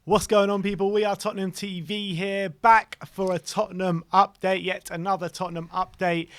What's going on, people? We are Tottenham TV here, back for a Tottenham update, yet another Tottenham update.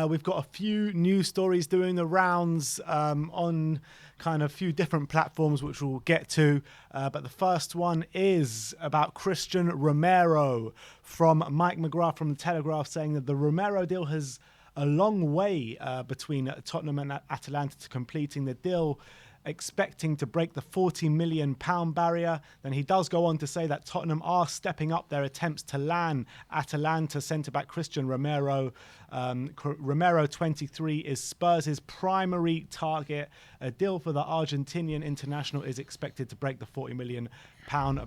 We've got a few news stories doing the rounds on kind of few different platforms, which we'll get to. But the first one is about Christian Romero, from Mike McGrath from The Telegraph, saying that the Romero deal has a long way between Tottenham and Atalanta to completing the deal, expecting to break the £40 million barrier. Then he does go on to say that Tottenham are stepping up their attempts to land Atalanta centre-back Christian Romero. Romero, 23, is Spurs' primary target. A deal for the Argentinian international is expected to break the £40 million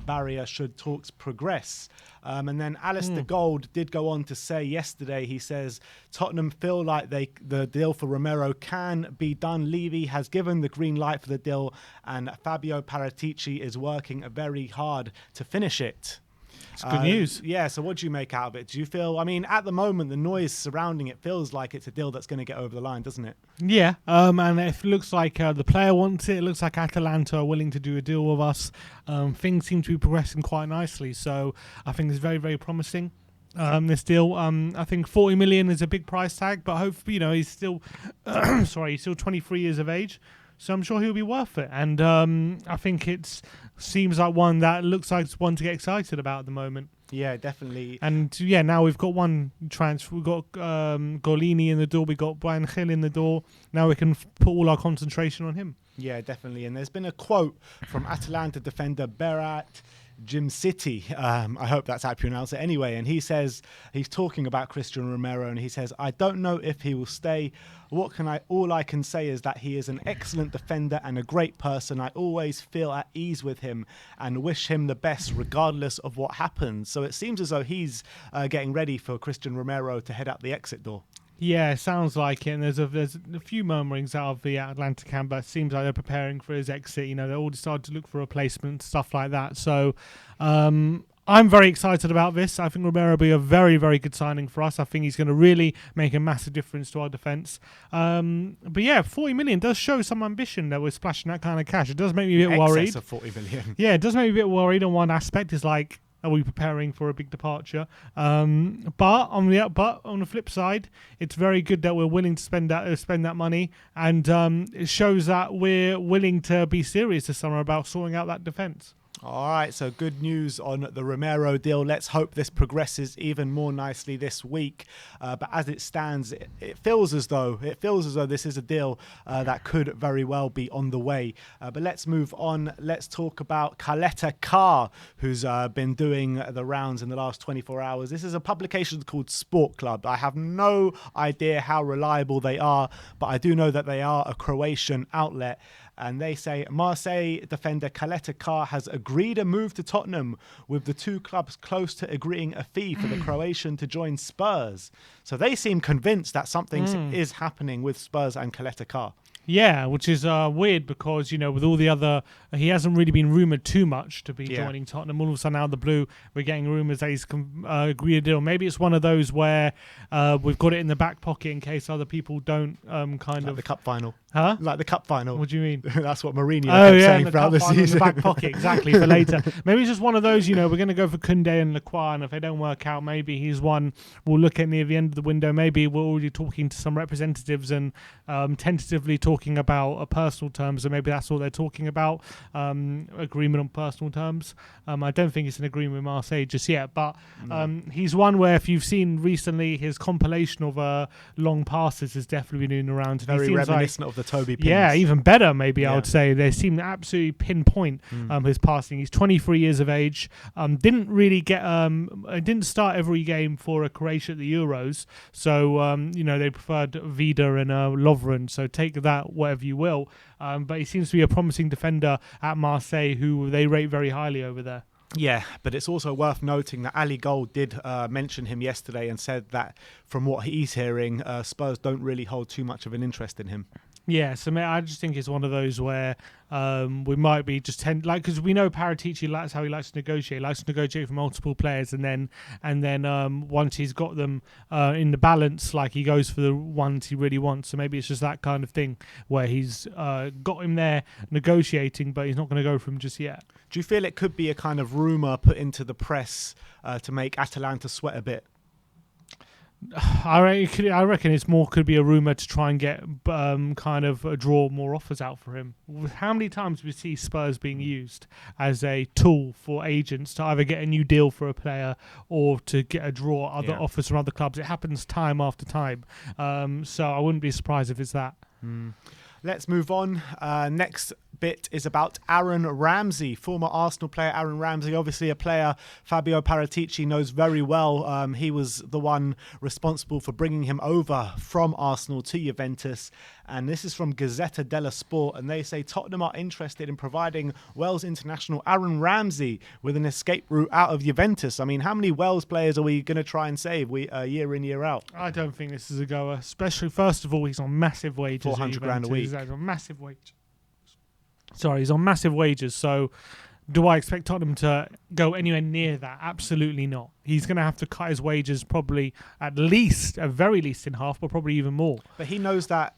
barrier should talks progress. And then Alistair Gold did go on to say yesterday, he says, Tottenham feel like the deal for Romero can be done. Levy has given the green light for the deal, and Fabio Paratici is working very hard to finish it. It's good news. Yeah, so what do you make out of it? Do you feel, I mean, at the moment, the noise surrounding it feels like it's a deal that's going to get over the line, doesn't it? Yeah, and it looks like the player wants it. It looks like Atalanta are willing to do a deal with us. Things seem to be progressing quite nicely, so I think it's very, very promising. This deal, I think 40 million is a big price tag, but hopefully, he's still, he's still 23 years of age. So I'm sure he'll be worth it. And I think it seems like one that looks like it's one to get excited about at the moment. Yeah, definitely. And yeah, now we've got one transfer. We've got Golini in the door. We've got Brian Hill in the door. Now we can put all our concentration on him. Yeah, definitely. And there's been a quote from Atalanta defender Berat Jimcity. I hope that's how you pronounce it anyway. And he says, he's talking about Christian Romero, and he says, I don't know if he will stay. All I can say is that he is an excellent defender and a great person. I always feel at ease with him and wish him the best regardless of what happens. So it seems as though he's getting ready for Christian Romero to head out the exit door. Yeah, sounds like it. And there's a few murmurings out of the Atlanta camp, but it seems like they're preparing for his exit. They all decided to look for replacements, stuff like that. So I'm very excited about this. I think Romero will be a very, very good signing for us. I think he's going to really make a massive difference to our defence. But yeah, 40 million does show some ambition that we're splashing that kind of cash. It does make me a bit worried. Excess of 40 million. Yeah, it does make me a bit worried on one aspect. Is like, are we preparing for a big departure? But on the flip side, it's very good that we're willing to spend that money, and it shows that we're willing to be serious this summer about sorting out that defence. All right, so good news on the Romero deal. Let's hope this progresses even more nicely this week. But as it stands, it feels as though this is a deal that could very well be on the way. But let's move on. Let's talk about Caleta Car, who's been doing the rounds in the last 24 hours. This is a publication called Sport Club. I have no idea how reliable they are, but I do know that they are a Croatian outlet. And they say Marseille defender Caleta Car has agreed a move to Tottenham, with the two clubs close to agreeing a fee for the Croatian to join Spurs. So they seem convinced that something is happening with Spurs and Caleta Car. Yeah, which is weird because, with all the other... He hasn't really been rumoured too much to be joining Tottenham. All of a sudden, out of the blue, we're getting rumours that he's agreed a deal. Maybe it's one of those where we've got it in the back pocket in case other people don't like the cup final. Huh? Like the cup final. What do you mean? That's what Mourinho kept saying throughout the season. In the back pocket, exactly, for later. Maybe it's just one of those, we're going to go for Koundé and Lacroix, and if they don't work out, maybe he's one we'll look at near the end of the window. Maybe we're already talking to some representatives and tentatively talking about personal terms, and maybe that's all they're talking about, agreement on personal terms. I don't think it's an agreement with Marseille just yet, but he's one where, if you've seen recently, his compilation of long passes has definitely been doing around. Very reminiscent of the Toby Pins. Yeah, even better, maybe I would say. They seem to absolutely pinpoint his passing. He's 23 years of age. Didn't really get, didn't start every game for Croatia at the Euros. So, they preferred Vida and Lovren. So take that, whatever you will. But he seems to be a promising defender at Marseille, who they rate very highly over there. Yeah, but it's also worth noting that Ali Gold did mention him yesterday and said that from what he's hearing, Spurs don't really hold too much of an interest in him. Yeah, so I just think it's one of those where we might be just because we know Paratici, that's how he likes to negotiate. He likes to negotiate for multiple players, and then once he's got them in the balance, like, he goes for the ones he really wants. So maybe it's just that kind of thing where he's got him there negotiating, but he's not going to go for him just yet. Do you feel it could be a kind of rumour put into the press to make Atalanta sweat a bit? I reckon it's more could be a rumor to try and get kind of draw more offers out for him. How many times we see Spurs being used as a tool for agents to either get a new deal for a player or to get a draw other offers from other clubs? It happens time after time. So I wouldn't be surprised if it's that. Let's move on. Next bit is about Aaron Ramsey, former Arsenal player Aaron Ramsey, obviously a player Fabio Paratici knows very well. He was the one responsible for bringing him over from Arsenal to Juventus. And this is from Gazzetta dello Sport, and they say Tottenham are interested in providing Wales international Aaron Ramsey with an escape route out of Juventus. I mean, how many Wales players are we going to try and save year in, year out? I don't think this is a goer, especially, first of all, he's on massive wages. 400 grand a week. He's on massive wage. Sorry, he's on massive wages, so do I expect Tottenham to go anywhere near that? Absolutely not. He's going to have to cut his wages probably at very least in half, but probably even more. But he knows that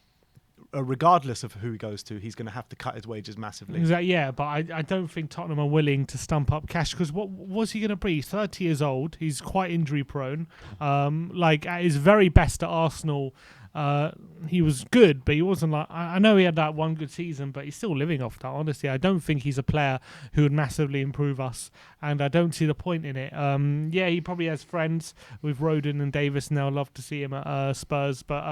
regardless of who he goes to, he's going to have to cut his wages massively. Exactly, yeah, but I don't think Tottenham are willing to stump up cash, because what was he going to be? He's 30 years old. He's quite injury prone. At his very best at Arsenal, he was good, but he wasn't like... I know he had that one good season, but he's still living off that, honestly. I don't think he's a player who would massively improve us, and I don't see the point in it. Yeah, he probably has friends with Rodon and Davis, and they'll love to see him at Spurs, but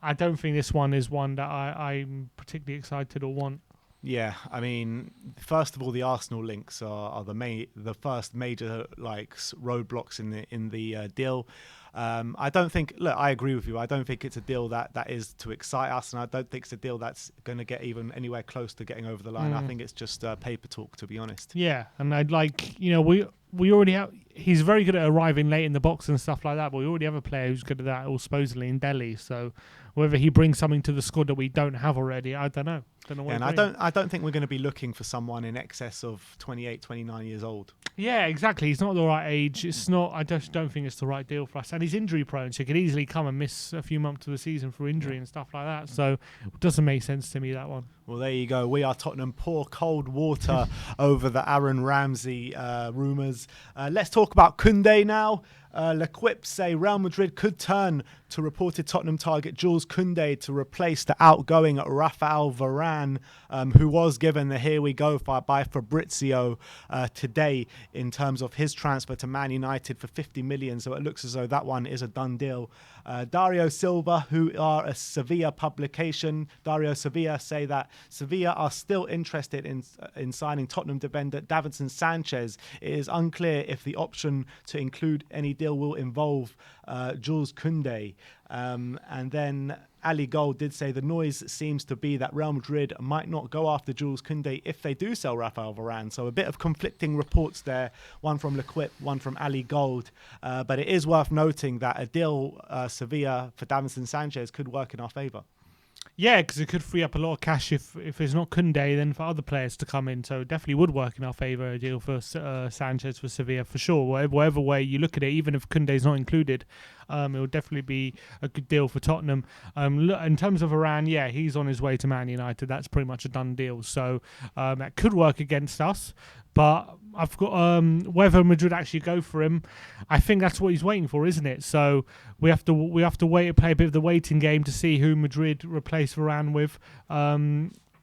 I don't think this one is one that I'm particularly excited or want. Yeah, I mean, first of all, the Arsenal links are the first major roadblocks in the deal. I don't think. Look, I agree with you. I don't think it's a deal that is to excite us, and I don't think it's a deal that's going to get even anywhere close to getting over the line. I think it's just paper talk, to be honest. Yeah, and I'd we already have. He's very good at arriving late in the box and stuff like that, but we already have a player who's good at that, or supposedly in Delhi. So whether he brings something to the squad that we don't have already, I don't know. And I don't think we're going to be looking for someone in excess of 28, 29 years old. Yeah, exactly. He's not the right age. It's not. I just don't think it's the right deal for us. And he's injury prone, so he could easily come and miss a few months of the season for injury and stuff like that. So it doesn't make sense to me, that one. Well, there you go. We are Tottenham. Pour cold water over the Aaron Ramsey rumours. Let's talk about Koundé now. L'Equipe say Real Madrid could turn to reported Tottenham target Jules Koundé to replace the outgoing Rafael Varane, who was given the here we go by Fabrizio today in terms of his transfer to Man United for 50 million. So it looks as though that one is a done deal. Dario Silva, who are a Sevilla publication, Dario Sevilla, say that Sevilla are still interested in signing Tottenham defender Davinson Sanchez. It is unclear if the option to include any deal will involve Jules Koundé. And then Ali Gold did say the noise seems to be that Real Madrid might not go after Jules Koundé if they do sell Rafael Varane. So a bit of conflicting reports there, one from L'Equipe, one from Ali Gold. But it is worth noting that a deal Sevilla for Davinson Sanchez could work in our favour. Yeah, because it could free up a lot of cash if it's not Koundé, then for other players to come in. So it definitely would work in our favour, a deal for Sanchez for Sevilla, for sure. Whatever way you look at it, even if Koundé's not included, it will definitely be a good deal for Tottenham. In terms of Varane, yeah, he's on his way to Man United. That's pretty much a done deal. So that could work against us. But I've got whether Madrid actually go for him, I think that's what he's waiting for, isn't it? So we have to wait, play a bit of the waiting game to see who Madrid replace Varane with.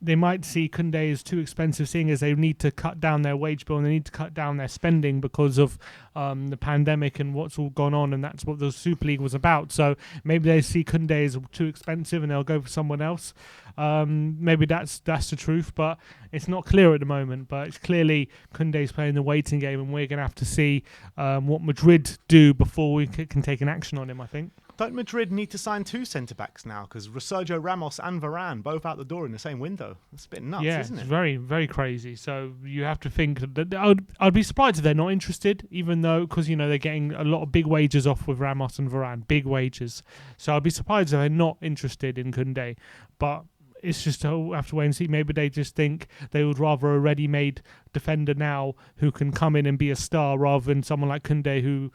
They might see Koundé as too expensive, seeing as they need to cut down their wage bill and they need to cut down their spending because of the pandemic and what's all gone on, and that's what the Super League was about. So maybe they see Koundé as too expensive and they'll go for someone else. Maybe that's the truth, but it's not clear at the moment. But it's clearly Koundé's playing the waiting game, and we're going to have to see what Madrid do before we can take an action on him, I think. Don't Madrid need to sign two centre-backs now? Because Sergio Ramos and Varane both out the door in the same window. It's a bit nuts, isn't it? Yeah, it's very, very crazy. So you have to think that I'd be surprised if they're not interested, even though, because, they're getting a lot of big wages off with Ramos and Varane, big wages. So I'd be surprised if they're not interested in Koundé. But it's just to have to wait and see. Maybe they just think they would rather a ready-made defender now who can come in and be a star rather than someone like Koundé who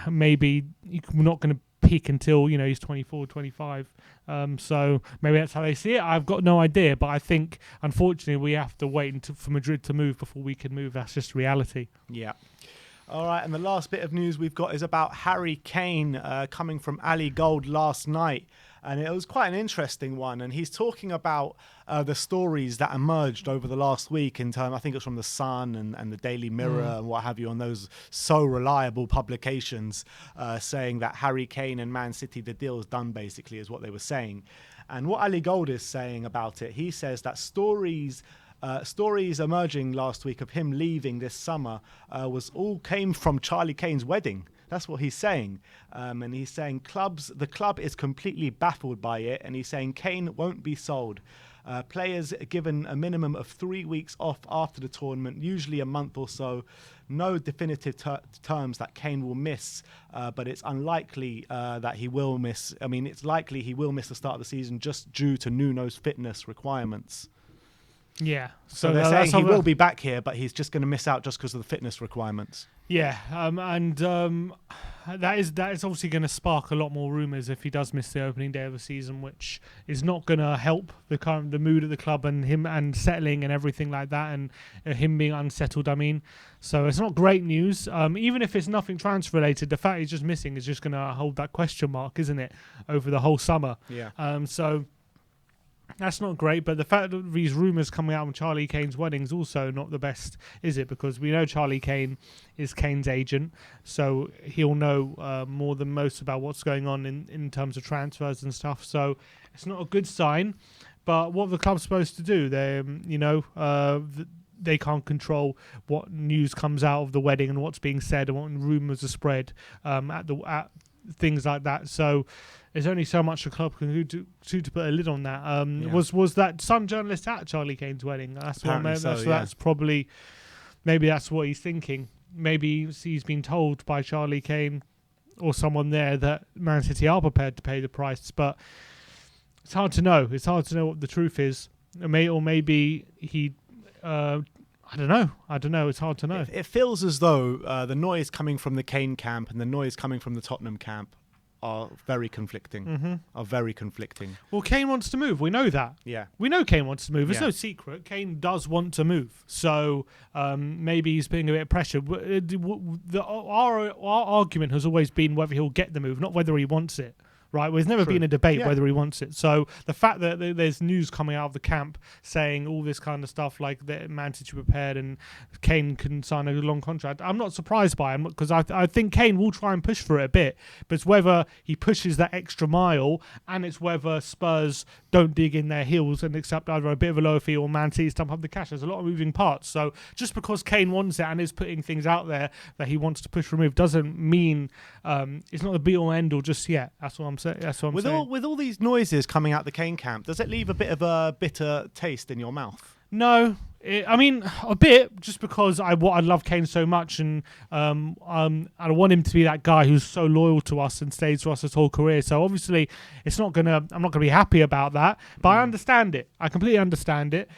maybe you're not going to peak until he's 24, 25. So maybe that's how they see it. I've got no idea, but I think unfortunately we have to wait for Madrid to move before we can move. That's just reality. Yeah. All right, and the last bit of news we've got is about Harry Kane coming from Ali Gold last night. And it was quite an interesting one. And he's talking about the stories that emerged over the last week in terms, I think it's from The Sun and the Daily Mirror and what have you, on those so reliable publications saying that Harry Kane and Man City, the deal is done, basically, is what they were saying. And what Ali Gold is saying about it, he says that stories emerging last week of him leaving this summer came from Charlie Kane's wedding. That's what he's saying. And he's saying the club is completely baffled by it. And he's saying Kane won't be sold. Players are given a minimum of 3 weeks off after the tournament, usually a month or so. No definitive terms that Kane will miss, but it's unlikely that he will miss. I mean, it's likely he will miss the start of the season just due to Nuno's fitness requirements. Yeah. So they're saying he will be back here, but he's just going to miss out just because of the fitness requirements. Yeah, that is obviously going to spark a lot more rumours if he does miss the opening day of the season, which is not going to help the mood of the club and him and settling and everything like that, and him being unsettled. I mean, so it's not great news. Even if it's nothing transfer related, the fact he's just missing is just going to hold that question mark, isn't it, over the whole summer? Yeah. So that's not great, but the fact that these rumours coming out on Charlie Kane's wedding is also not the best, is it? Because we know Charlie Kane is Kane's agent, so he'll know more than most about what's going on in terms of transfers and stuff. So it's not a good sign. But what the club's supposed to do, they can't control what news comes out of the wedding and what's being said and what rumours are spread at things like that. So there's only so much the club can do to put a lid on that. Was that Sun journalist at Charlie Kane's wedding? That's what I meant. That's probably, maybe that's what he's thinking. Maybe he's been told by Charlie Kane or someone there that Man City are prepared to pay the price, but it's hard to know. It's hard to know what the truth is. Or maybe he. I don't know. It's hard to know. It feels as though the noise coming from the Kane camp and the noise coming from the Tottenham camp are very conflicting. Well, Kane wants to move. We know that. Yeah. We know Kane wants to move. It's no secret. Kane does want to move. So maybe he's putting a bit of pressure. Our argument has always been whether he'll get the move, not whether he wants it. Right, well, there's never been a debate whether he wants it. So the fact that there's news coming out of the camp saying all this kind of stuff, like that Man City prepared and Kane can sign a long contract, I'm not surprised by him, because I think Kane will try and push for it a bit. But it's whether he pushes that extra mile, and it's whether Spurs don't dig in their heels and accept either a bit of a lower fee or Man City stump up the cash. There's a lot of moving parts. So just because Kane wants it and is putting things out there that he wants to push for a move doesn't mean it's not the be all end all just yet. That's what I'm saying. With all these noises coming out the Kane camp, does it leave a bit of a bitter taste in your mouth? No, I mean a bit, just because I love Kane so much, and I want him to be that guy who's so loyal to us and stays to us his whole career. So obviously, I'm not gonna be happy about that. But I understand it. I completely understand it.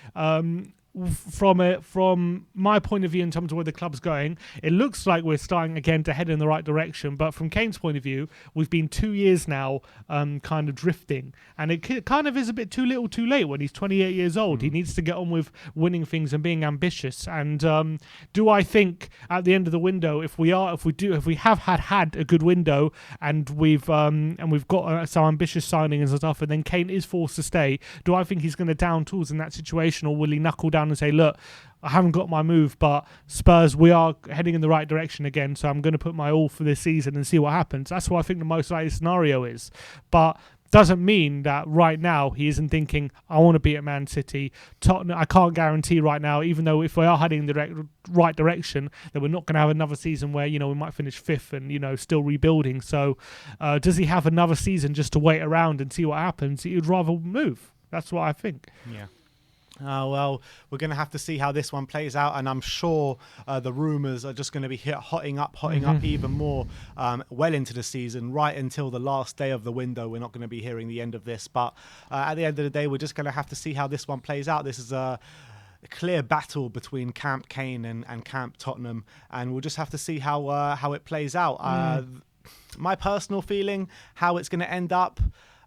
From my point of view, in terms of where the club's going, it looks like we're starting again to head in the right direction. But from Kane's point of view, we've been 2 years now kind of drifting. And it kind of is a bit too little too late when he's 28 years old. He needs to get on with winning things and being ambitious. And do I think at the end of the window, if we have had a good window and we've got some ambitious signings and stuff, and then Kane is forced to stay, do I think he's going to down tools in that situation, or will he knuckle down and say, look, I haven't got my move, but Spurs, we are heading in the right direction again, so I'm going to put my all for this season and see what happens? That's what I think the most likely scenario is. But doesn't mean that right now he isn't thinking, I want to be at Man City. Tottenham, I can't guarantee right now, even though if we are heading in the right direction, that we're not going to have another season where, we might finish fifth and, still rebuilding. So does he have another season just to wait around and see what happens? He'd rather move. That's what I think. Yeah. Well, we're going to have to see how this one plays out, and I'm sure the rumours are just going to be hotting up even more well into the season, right until the last day of the window. We're not going to be hearing the end of this, but at the end of the day, we're just going to have to see how this one plays out. This is a clear battle between Camp Kane and Camp Tottenham, and we'll just have to see how it plays out. My personal feeling, how it's going to end up,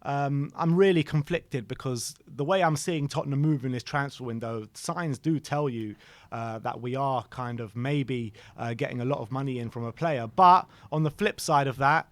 I'm really conflicted because the way I'm seeing Tottenham move in this transfer window, signs do tell you that we are kind of maybe getting a lot of money in from a player. But on the flip side of that,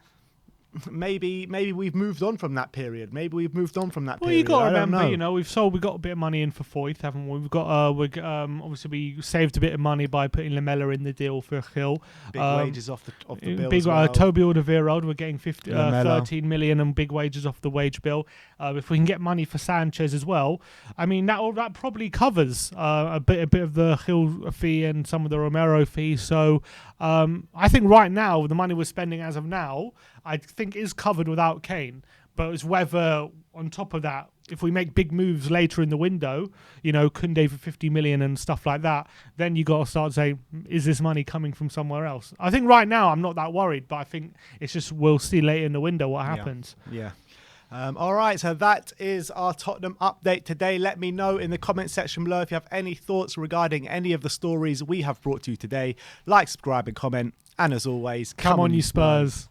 maybe we've moved on from that period. Maybe we've moved on from that Well, period. you got to I don't remember, know. we got a bit of money in for Foyth, haven't we? We've got, obviously we saved a bit of money by putting Lamella in the deal for Hill. Big wages off the bill Big as well. Toby Alderweireld, we're getting Lamella. 13 million and big wages off the wage bill. If we can get money for Sanchez as well, I mean that probably covers a bit of the Hill fee and some of the Romero fees. So I think right now the money we're spending as of now, I think is covered without Kane. But it's whether on top of that, if we make big moves later in the window, Koundé for 50 million and stuff like that, then you got to start saying, is this money coming from somewhere else? I think right now I'm not that worried, but I think it's just we'll see later in the window what happens. Yeah. All right, so that is our Tottenham update today. Let me know in the comment section below if you have any thoughts regarding any of the stories we have brought to you today. Like, subscribe and comment. And as always, Come on, you Spurs.